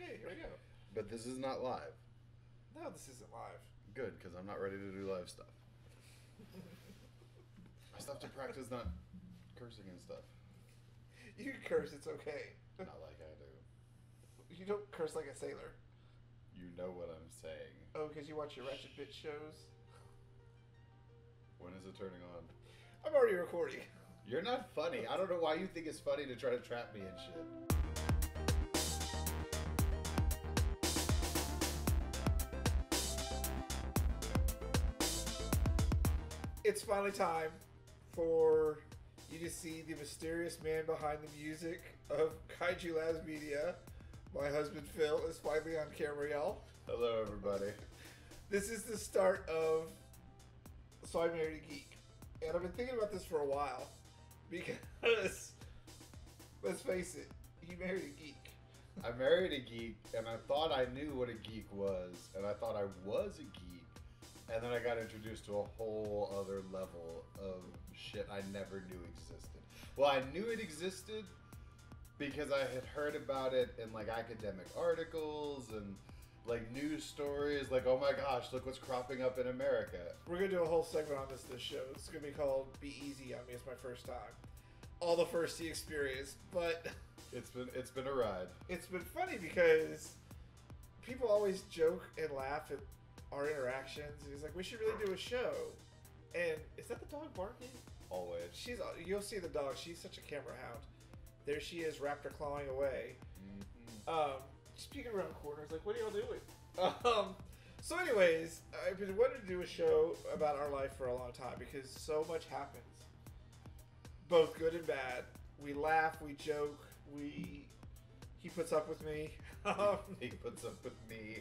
Okay, here we go. But this is not live. No, this isn't live. Good, because I'm not ready to do live stuff. I still have to practice not cursing and stuff. You can curse, it's okay. Not like I do. You don't curse like a sailor. You know what I'm saying. Oh, because you watch your Ratchet Bitch shows? When is it turning on? I'm already recording. You're not funny. I don't know why you think it's funny to try to trap me and shit. It's finally time for you to see the mysterious man behind the music of Kaiju Labs Media. My husband Phil is finally on camera, y'all. Hello, everybody. This is the start of So I Married a Geek. And I've been thinking about this for a while because, let's face it, you married a geek. I married a geek, and I thought I knew what a geek was, and I thought I was a geek, and then I got introduced to a whole other level of shit I never knew existed. Well, I knew it existed because I had heard about it in like academic articles and like news stories, like, oh my gosh, look what's cropping up in America. We're going to do a whole segment on this show. It's going to be called Be Easy on Me. It's my first time. All the firsty experience, but It's been a ride. it's been funny because people always joke and laugh at our interactions. It's like, we should really do a show. And is that the dog barking? Always. You'll see the dog. She's such a camera hound. There she is, raptor clawing away. Mm-hmm. Just peeking around corners, like, what are y'all doing? So anyways, I've been wanting to do a show about our life for a long time because so much happens. Both good and bad. We laugh, we joke, he puts up with me. He puts up with me.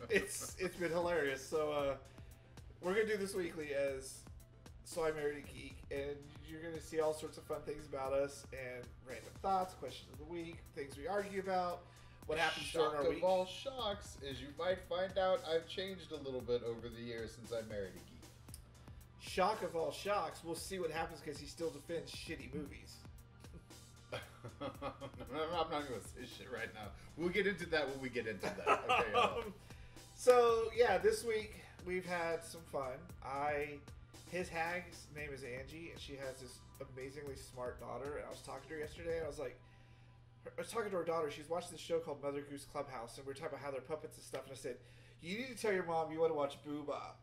It's been hilarious. So we're gonna do this weekly as So I Married a Geek, and you're gonna see all sorts of fun things about us and random thoughts, questions of the week, things we argue about, what happens during Shock our week. of all shocks is you might find out I've changed a little bit over the years since I married a geek. Shock of all shocks, we'll see what happens because he still defends shitty movies. I'm not going to say shit right now. We'll get into that when we get into that. Okay. So yeah, this week we've had some fun. His hag's name is Angie, and she has this amazingly smart daughter. And I was talking to her yesterday, and I was talking to her daughter. She's watching this show called Mother Goose Clubhouse, and we were talking about how they're puppets and stuff. And I said, "You need to tell your mom you want to watch Boobah."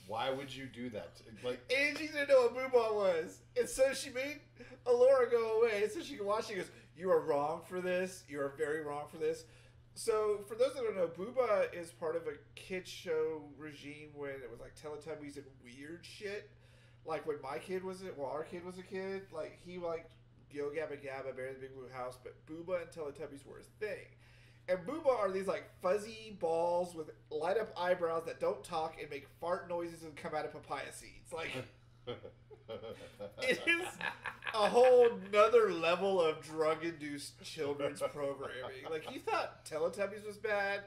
Why would you do that? Like, Angie didn't know what Boobah was, and so she made Alora go away so she could watch. She goes, "You are wrong for this. You are very wrong for this." So, for those that don't know, Boobah is part of a kids show regime when it was like Teletubbies and weird shit. Like when our kid was a kid, like he liked Yo Gabba Gabba, Bear in the Big Blue House, but Boobah and Teletubbies were his thing. And Boobah are these like fuzzy balls with light up eyebrows that don't talk and make fart noises and come out of papaya seeds. Like, it is a whole nother level of drug-induced children's programming. Like, you thought Teletubbies was bad.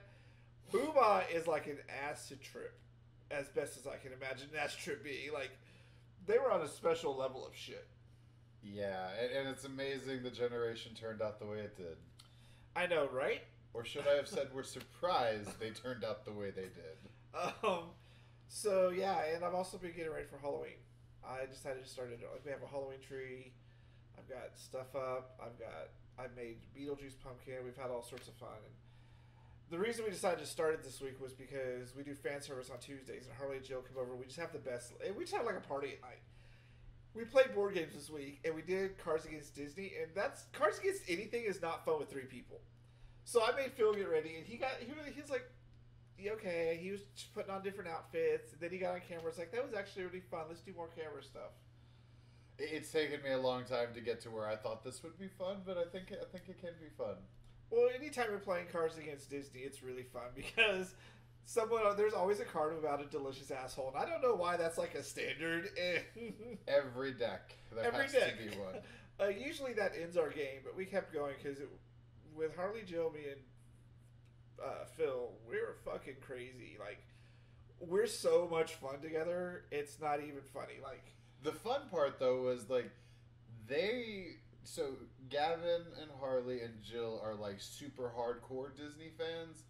Boobah is like an acid trip, as best as I can imagine an acid trip being. Like, they were on a special level of shit. yeah, and it's amazing the generation turned out the way it did. I know, right? Or should I have said we're surprised they turned out the way they did? So yeah, and I've also been getting ready for Halloween. I decided to start it. Like, we have a Halloween tree. I've got stuff up. I've made Beetlejuice pumpkin. We've had all sorts of fun. And the reason we decided to start it this week was because we do fan service on Tuesdays, and Harley and Jill come over. We just have the best. We just have like a party at night. We played board games this week, and we did Cards Against Disney, and that's Cards Against Anything is not fun with 3 people. So I made Phil get ready, and he was like, yeah, okay. He was putting on different outfits, and then he got on camera. It's like, that was actually really fun. Let's do more camera stuff. It's taken me a long time to get to where I thought this would be fun, but I think it can be fun. Well, anytime you're playing Cards Against Disney, it's really fun because there's always a card about a delicious asshole, and I don't know why that's like a standard. Every deck. Every has deck. to be one. Usually that ends our game, but we kept going because with Harley, Jill, me, and Phil, we're fucking crazy. Like, we're so much fun together. It's not even funny. Like, The fun part, though, was, like, they So Gavin and Harley and Jill are like super hardcore Disney fans.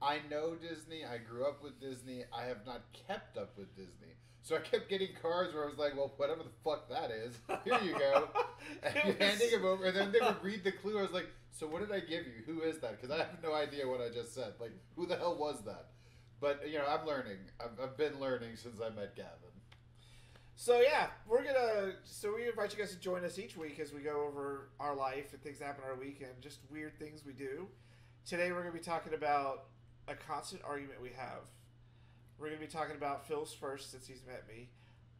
I know Disney. I grew up with Disney. I have not kept up with Disney. So I kept getting cards where I was like, well, whatever the fuck that is, here you go. And you're handing them over. And then they would read the clue. I was like, so what did I give you? Who is that? Because I have no idea what I just said. Like, who the hell was that? But, you know, I'm learning. I've been learning since I met Gavin. So yeah, we invite you guys to join us each week as we go over our life and things that happen in our week and just weird things we do. Today we're going to be talking about a constant argument we have. We're going to be talking about Phil's first since he's met me.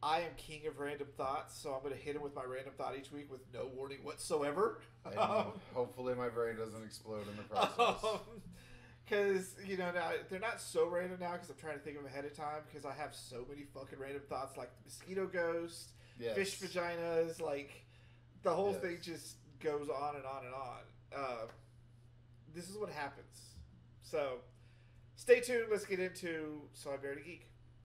I am king of random thoughts, so I'm going to hit him with my random thought each week with no warning whatsoever. And hopefully my brain doesn't explode in the process. Because, you know, now they're not so random now because I'm trying to think of them ahead of time because I have so many fucking random thoughts like the mosquito ghost, fish vaginas, like the whole thing just goes on and on and on. This is what happens. So stay tuned. Let's get into So I Married a Geek.